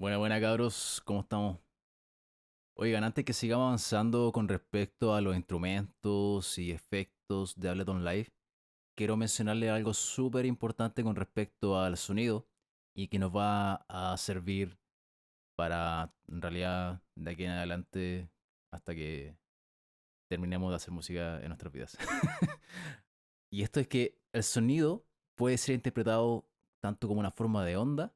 Buena, buena cabros, ¿cómo estamos? Oigan, antes que sigamos avanzando con respecto a los instrumentos y efectos de Ableton Live, quiero mencionarle algo súper importante con respecto al sonido y que nos va a servir para, en realidad, de aquí en adelante, hasta que terminemos de hacer música en nuestras vidas. Y esto es que el sonido puede ser interpretado tanto como una forma de onda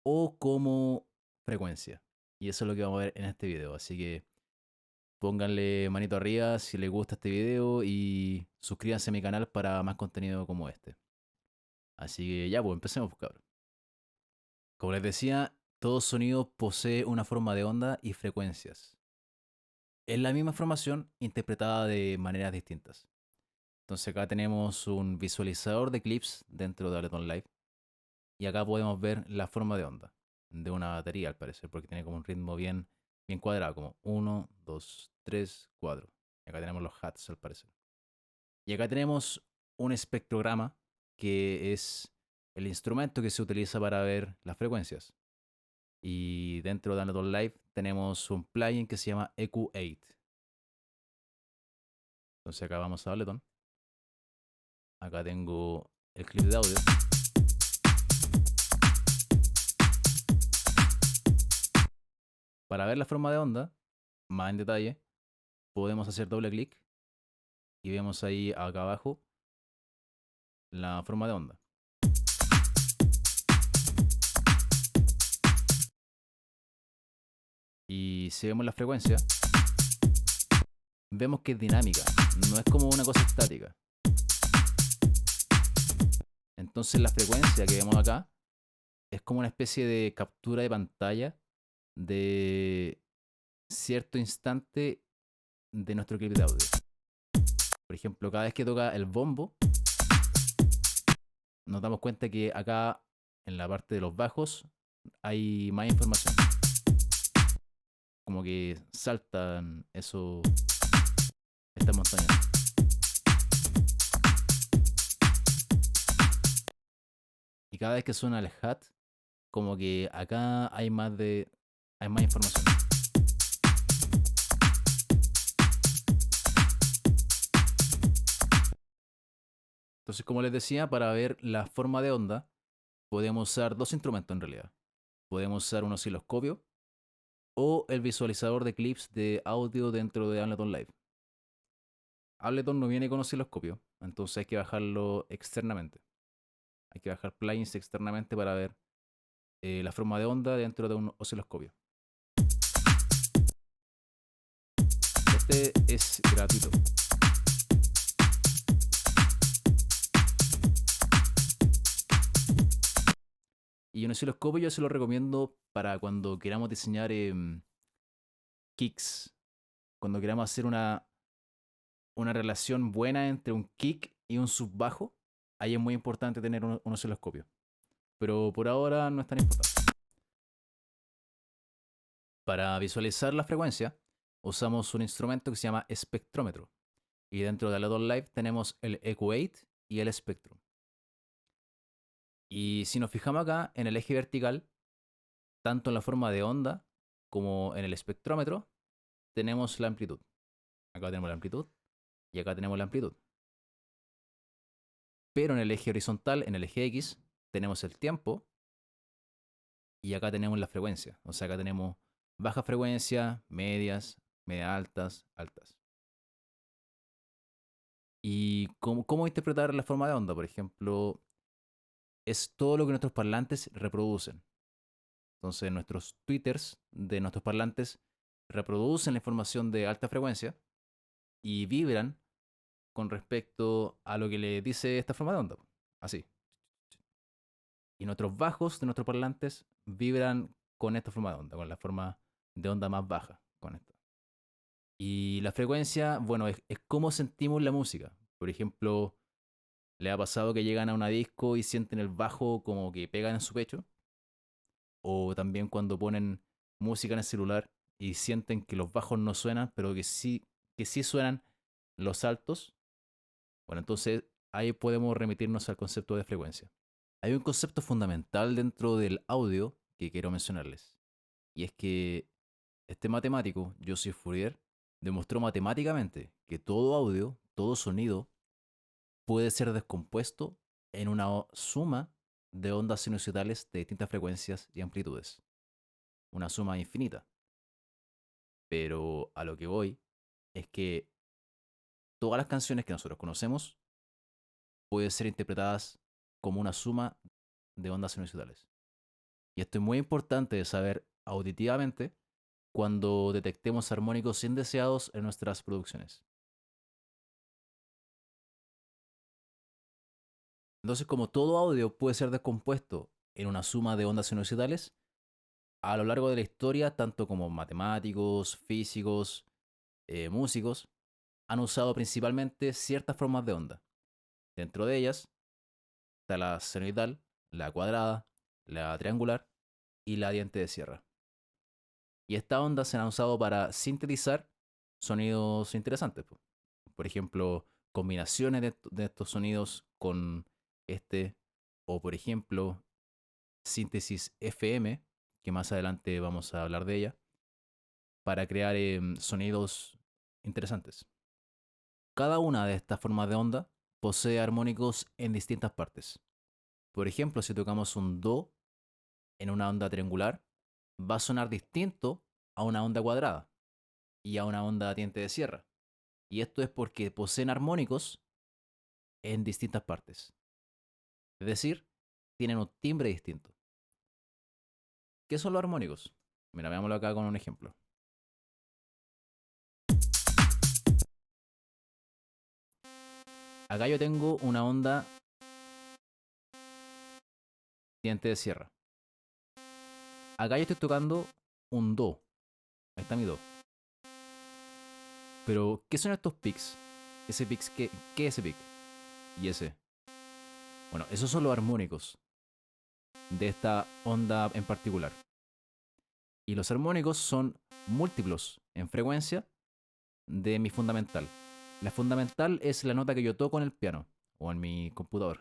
o como frecuencia. Y eso es lo que vamos a ver en este video. Así que pónganle manito arriba si les gusta este video y suscríbanse a mi canal para más contenido como este. Así que ya, pues empecemos, pues, cabrón. Como les decía, todo sonido posee una forma de onda y frecuencias. Es la misma información interpretada de maneras distintas. Entonces acá tenemos un visualizador de clips dentro de Ableton Live y acá podemos ver la forma de onda de una batería al parecer, porque tiene como un ritmo bien cuadrado, como uno 2 3 4. Y acá tenemos los hats al parecer. Y acá tenemos un espectrograma, que es el instrumento que se utiliza para ver las frecuencias. Y dentro de Anatol Live tenemos un plugin que se llama EQ8. Entonces acá vamos a Ableton. Acá tengo el clip de audio. Para ver la forma de onda, más en detalle, podemos hacer doble clic y vemos ahí acá abajo la forma de onda. Y si vemos la frecuencia, vemos que es dinámica, no es como una cosa estática. Entonces la frecuencia que vemos acá es como una especie de captura de pantalla de cierto instante de nuestro clip de audio. Por ejemplo, cada vez que toca el bombo, nos damos cuenta que acá en la parte de los bajos hay más información. Como que saltan estas montañas. Y cada vez que suena el hat, como que acá hay más información. Entonces, como les decía, para ver la forma de onda, podemos usar dos instrumentos en realidad. Podemos usar un osciloscopio o el visualizador de clips de audio dentro de Ableton Live. Ableton no viene con osciloscopio, entonces hay que bajarlo externamente. Hay que bajar plugins externamente para ver la forma de onda dentro de un osciloscopio. Este es gratuito. Y un osciloscopio yo se lo recomiendo para cuando queramos diseñar kicks, cuando queramos hacer una relación buena entre un kick y un subbajo, ahí es muy importante tener un osciloscopio. Pero por ahora no es tan importante. Para visualizar la frecuencia, usamos un instrumento que se llama espectrómetro. Y dentro de Ableton Live tenemos el EQ8 y el Spectrum. Y si nos fijamos acá en el eje vertical, tanto en la forma de onda como en el espectrómetro, tenemos la amplitud. Acá tenemos la amplitud y acá tenemos la amplitud. Pero en el eje horizontal, en el eje X, tenemos el tiempo y acá tenemos la frecuencia. O sea, acá tenemos baja frecuencia, medias, medias altas, altas. ¿Y cómo interpretar la forma de onda? Por ejemplo, es todo lo que nuestros parlantes reproducen. Entonces, nuestros tweeters de nuestros parlantes reproducen la información de alta frecuencia y vibran con respecto a lo que le dice esta forma de onda. Así. Y nuestros bajos de nuestros parlantes vibran con esta forma de onda, con la forma de onda más baja, con esta. Y la frecuencia, bueno, es cómo sentimos la música. Por ejemplo, ¿le ha pasado que llegan a una disco y sienten el bajo como que pegan en su pecho? O también cuando ponen música en el celular y sienten que los bajos no suenan, pero que sí suenan los altos. Bueno, entonces ahí podemos remitirnos al concepto de frecuencia. Hay un concepto fundamental dentro del audio que quiero mencionarles. Y es que este matemático, Joseph Fourier, demostró matemáticamente que todo audio, todo sonido, puede ser descompuesto en una suma de ondas sinusoidales de distintas frecuencias y amplitudes. Una suma infinita. Pero a lo que voy es que todas las canciones que nosotros conocemos pueden ser interpretadas como una suma de ondas sinusoidales. Y esto es muy importante de saber auditivamente cuando detectemos armónicos indeseados en nuestras producciones. Entonces, como todo audio puede ser descompuesto en una suma de ondas sinusoidales, a lo largo de la historia, tanto como matemáticos, físicos, músicos, han usado principalmente ciertas formas de onda. Dentro de ellas está la senoidal, la cuadrada, la triangular y la diente de sierra. Y estas ondas se han usado para sintetizar sonidos interesantes. Por ejemplo, combinaciones de estos sonidos con este, o por ejemplo, síntesis FM, que más adelante vamos a hablar de ella, para crear sonidos interesantes. Cada una de estas formas de onda posee armónicos en distintas partes. Por ejemplo, si tocamos un do en una onda triangular, va a sonar distinto a una onda cuadrada y a una onda diente de sierra. Y esto es porque poseen armónicos en distintas partes. Es decir, tienen un timbre distinto. ¿Qué son los armónicos? Mira, veámoslo acá con un ejemplo. Acá yo tengo una onda diente de sierra. Acá yo estoy tocando un do. Ahí está mi do. Pero, ¿qué son estos picks? Ese picks, ¿qué es ese pick? Y ese. Bueno, esos son los armónicos de esta onda en particular. Y los armónicos son múltiplos en frecuencia de mi fundamental. La fundamental es la nota que yo toco en el piano o en mi computador.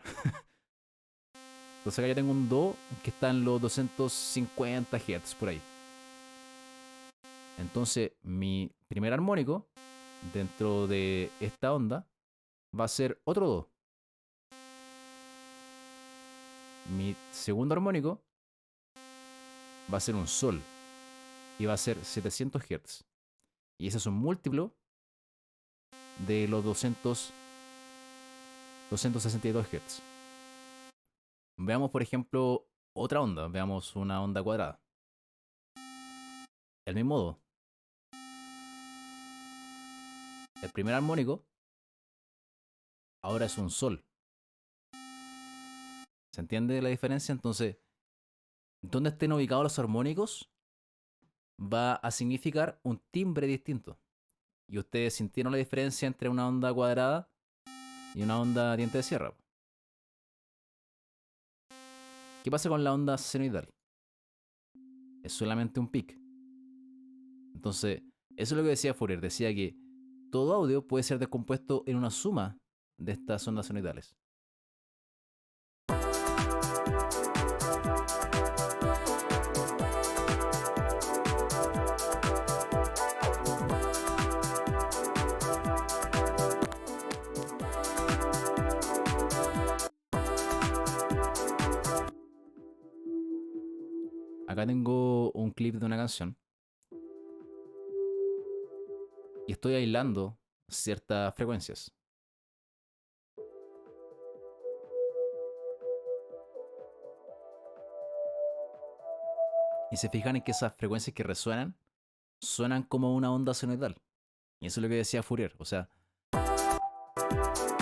Entonces acá yo tengo un do que está en los 250 Hz por ahí. Entonces mi primer armónico dentro de esta onda va a ser otro do. Mi segundo armónico va a ser un sol y va a ser 700 Hz. Y ese es un múltiplo de los 262 Hz. Veamos, por ejemplo, otra onda. Veamos una onda cuadrada. El mismo do. El primer armónico ahora es un sol. ¿Se entiende la diferencia? Entonces, donde estén ubicados los armónicos va a significar un timbre distinto. Y ustedes sintieron la diferencia entre una onda cuadrada y una onda diente de sierra. ¿Qué pasa con la onda senoidal? Es solamente un pic. Entonces, eso es lo que decía Fourier. Decía que todo audio puede ser descompuesto en una suma de estas ondas senoidales. Acá tengo un clip de una canción y estoy aislando ciertas frecuencias. Y se fijan en que esas frecuencias que resuenan suenan como una onda senoidal. Y eso es lo que decía Fourier. O sea,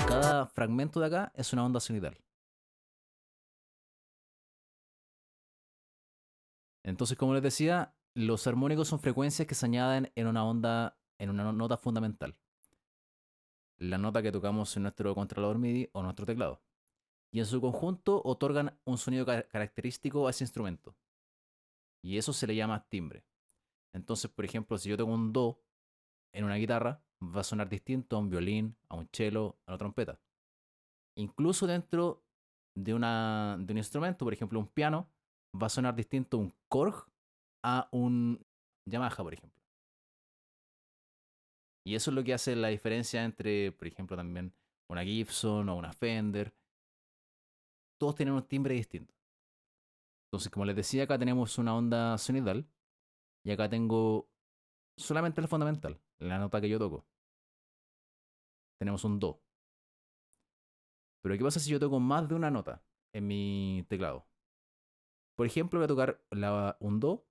cada fragmento de acá es una onda senoidal. Entonces, como les decía, los armónicos son frecuencias que se añaden en una onda, en una nota fundamental. La nota que tocamos en nuestro controlador MIDI o nuestro teclado. Y en su conjunto otorgan un sonido característico a ese instrumento. Y eso se le llama timbre. Entonces, por ejemplo, si yo tengo un do en una guitarra, va a sonar distinto a un violín, a un cello, a una trompeta. Incluso dentro de un instrumento, por ejemplo, un piano, va a sonar distinto un Korg a un Yamaha, por ejemplo. Y eso es lo que hace la diferencia entre, por ejemplo, también una Gibson o una Fender. Todos tienen un timbre distinto. Entonces, como les decía, acá tenemos una onda sonidal y acá tengo solamente la fundamental, la nota que yo toco. Tenemos un Do. Pero ¿qué pasa si yo toco más de una nota en mi teclado? Por ejemplo, voy a tocar un Do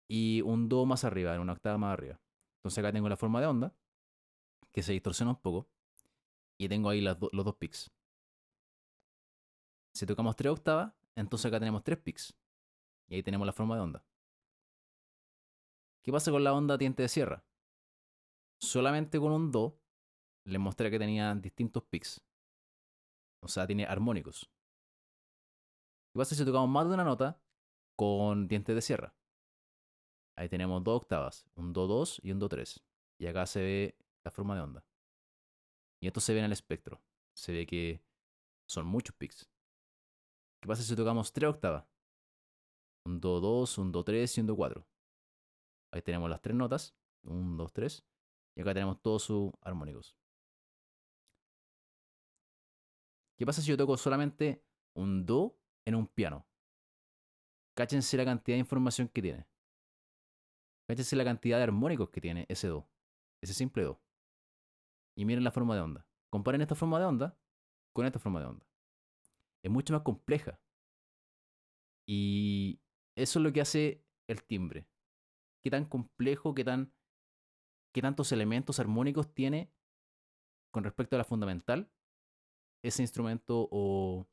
y un Do más arriba, en una octava más arriba. Entonces acá tengo la forma de onda, que se distorsiona un poco, y tengo ahí los dos picks. Si tocamos tres octavas, entonces acá tenemos tres picks, y ahí tenemos la forma de onda. ¿Qué pasa con la onda diente de sierra? Solamente con un Do les mostré que tenía distintos picks, o sea, tiene armónicos. ¿Qué pasa si tocamos más de una nota con dientes de sierra? Ahí tenemos dos octavas, un Do 2 y un Do 3. Y acá se ve la forma de onda. Y esto se ve en el espectro. Se ve que son muchos picks. ¿Qué pasa si tocamos tres octavas? Un Do 2, un Do 3 y un Do 4. Ahí tenemos las tres notas. 1, 2, 3. Y acá tenemos todos sus armónicos. ¿Qué pasa si yo toco solamente un Do en un piano? Cáchense la cantidad de información que tiene. Cáchense la cantidad de armónicos que tiene ese Do. Ese simple Do. Y miren la forma de onda. Comparen esta forma de onda con esta forma de onda. Es mucho más compleja. Y eso es lo que hace el timbre. Qué tan complejo, qué tantos elementos armónicos tiene con respecto a la fundamental ese instrumento o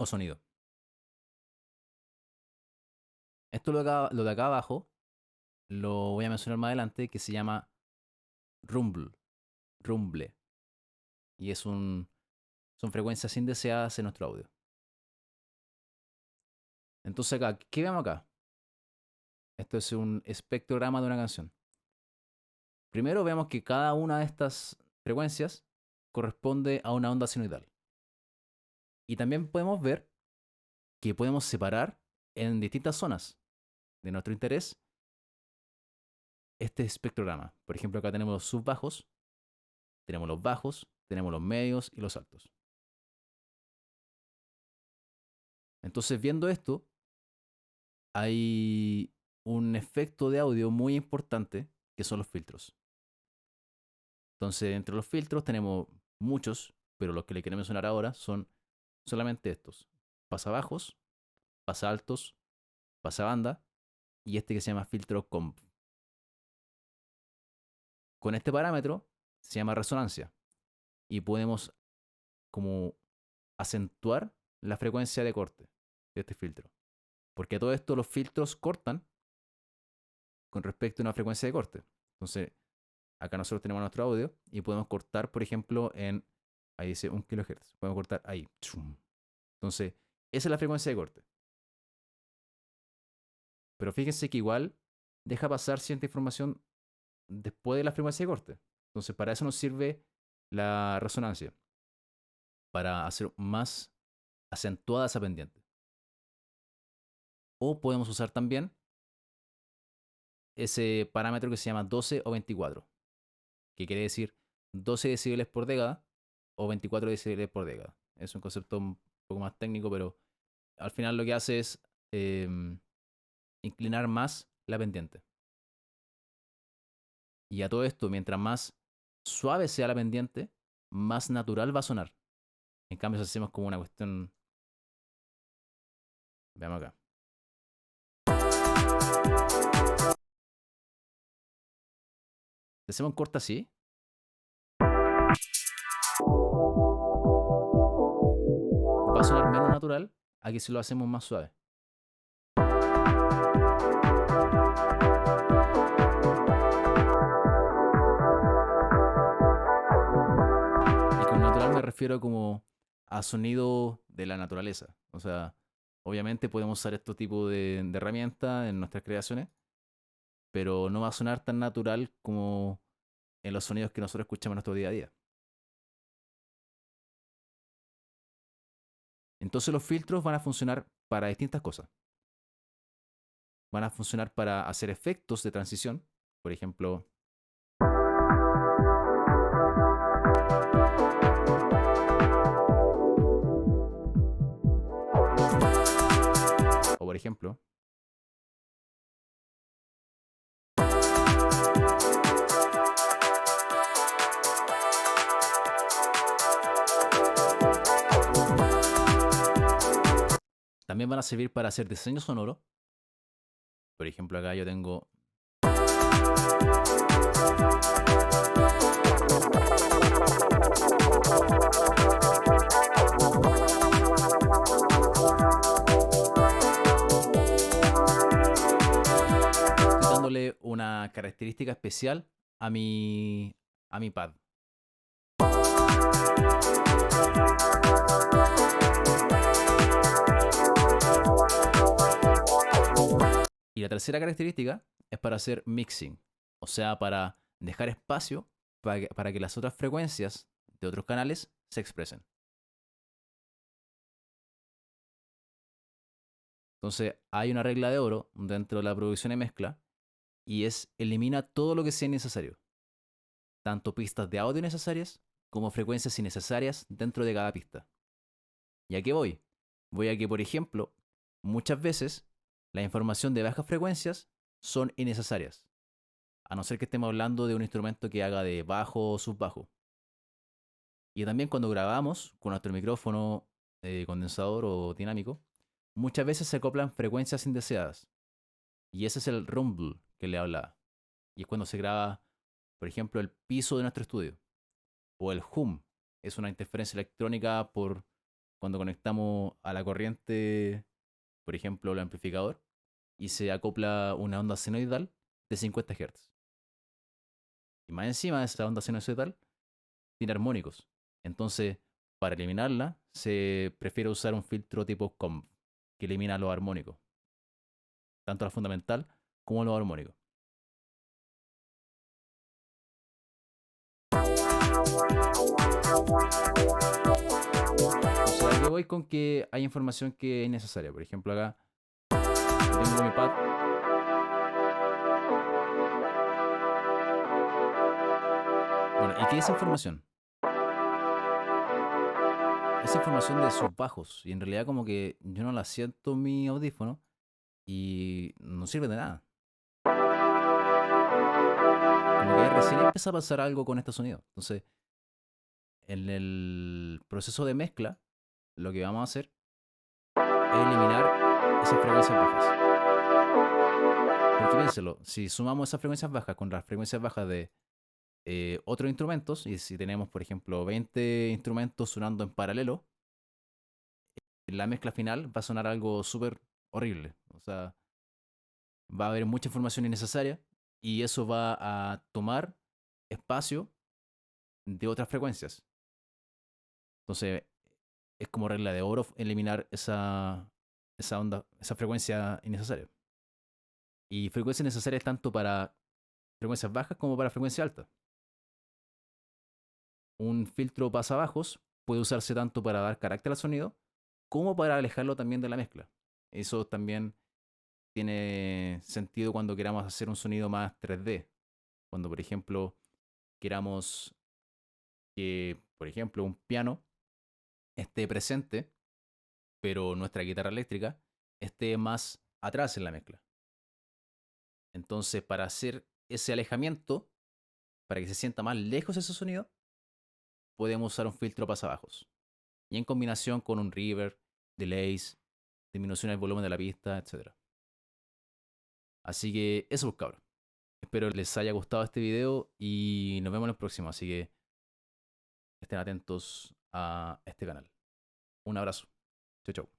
sonido. Esto lo de acá abajo lo voy a mencionar más adelante, que se llama rumble. Rumble. Y son frecuencias indeseadas en nuestro audio. Entonces acá, ¿qué vemos acá? Esto es un espectrograma de una canción. Primero vemos que cada una de estas frecuencias corresponde a una onda sinusoidal. Y también podemos ver que podemos separar en distintas zonas de nuestro interés este espectrograma. Por ejemplo, acá tenemos los subbajos, tenemos los bajos, tenemos los medios y los altos. Entonces, viendo esto, hay un efecto de audio muy importante que son los filtros. Entonces, entre los filtros tenemos muchos, pero los que le queremos mencionar ahora son solamente estos: pasabajos, pasaltos, pasabanda y este que se llama filtro comp. Con este parámetro se llama resonancia y podemos como acentuar la frecuencia de corte de este filtro. Porque a todo esto los filtros cortan con respecto a una frecuencia de corte. Entonces, acá nosotros tenemos nuestro audio y podemos cortar, por ejemplo, ahí dice 1 kHz. Podemos cortar ahí. Entonces, esa es la frecuencia de corte. Pero fíjense que igual deja pasar cierta información después de la frecuencia de corte. Entonces, para eso nos sirve la resonancia, para hacer más acentuada esa pendiente. O podemos usar también ese parámetro que se llama 12 o 24, que quiere decir 12 decibeles por década o 24 decibeles por década. Es un concepto un poco más técnico, pero al final lo que hace es inclinar más la pendiente. Y a todo esto, mientras más suave sea la pendiente, más natural va a sonar. En cambio, si hacemos como una cuestión... Veamos acá. Si hacemos un corte así, va a sonar menos natural a que si lo hacemos más suave. Y con natural me refiero como a sonido de la naturaleza. O sea, obviamente podemos usar este tipo de herramientas en nuestras creaciones, pero no va a sonar tan natural como en los sonidos que nosotros escuchamos en nuestro día a día. Entonces los filtros van a funcionar para distintas cosas. Van a funcionar para hacer efectos de transición, por ejemplo, o por ejemplo, también van a servir para hacer diseño sonoro. Por ejemplo, acá yo tengo estoy dándole una característica especial a mi pad. Y la tercera característica es para hacer mixing, o sea, para dejar espacio para que las otras frecuencias de otros canales se expresen. Entonces, hay una regla de oro dentro de la producción y mezcla, y es elimina todo lo que sea innecesario, tanto pistas de audio innecesarias como frecuencias innecesarias dentro de cada pista. ¿Y a qué voy? Voy a que, por ejemplo, muchas veces la información de bajas frecuencias son innecesarias, a no ser que estemos hablando de un instrumento que haga de bajo o subbajo. Y también cuando grabamos con nuestro micrófono condensador o dinámico, muchas veces se acoplan frecuencias indeseadas. Y ese es el rumble que le hablaba. Y es cuando se graba, por ejemplo, el piso de nuestro estudio. O el hum. Es una interferencia electrónica por cuando conectamos a la corriente, por ejemplo, el amplificador, y se acopla una onda senoidal de 50 Hz. Y más encima de esa onda senoidal tiene armónicos. Entonces, para eliminarla, se prefiere usar un filtro tipo comb, que elimina los armónicos, tanto la fundamental como los armónicos. Entonces, aquí voy con que hay información que es necesaria. Por ejemplo, acá tengo mi pad. Bueno, ¿y qué es información? Es información de sus bajos. Y en realidad como que yo no la siento en mi audífono y no sirve de nada. Como que recién empieza a pasar algo con este sonido. Entonces, en el proceso de mezcla, lo que vamos a hacer es eliminar esas frecuencias bajas. Porque piénselo, si sumamos esas frecuencias bajas con las frecuencias bajas de otros instrumentos, y si tenemos, por ejemplo, 20 instrumentos sonando en paralelo, la mezcla final va a sonar algo súper horrible. O sea, va a haber mucha información innecesaria y eso va a tomar espacio de otras frecuencias. Entonces, es como regla de oro eliminar esa onda, esa frecuencia innecesaria. Y frecuencias necesarias tanto para frecuencias bajas como para frecuencias altas. Un filtro pasabajos puede usarse tanto para dar carácter al sonido como para alejarlo también de la mezcla. Eso también tiene sentido cuando queramos hacer un sonido más 3D. Cuando, por ejemplo, queramos que, por ejemplo, un piano esté presente, pero nuestra guitarra eléctrica esté más atrás en la mezcla. Entonces, para hacer ese alejamiento, para que se sienta más lejos ese sonido, podemos usar un filtro pasabajos. Y en combinación con un reverb, delays, disminución del volumen de la pista, etc. Así que eso, pues, cabros. Espero les haya gustado este video y nos vemos en el próximo. Así que estén atentos a este canal. Un abrazo. Chau, chau.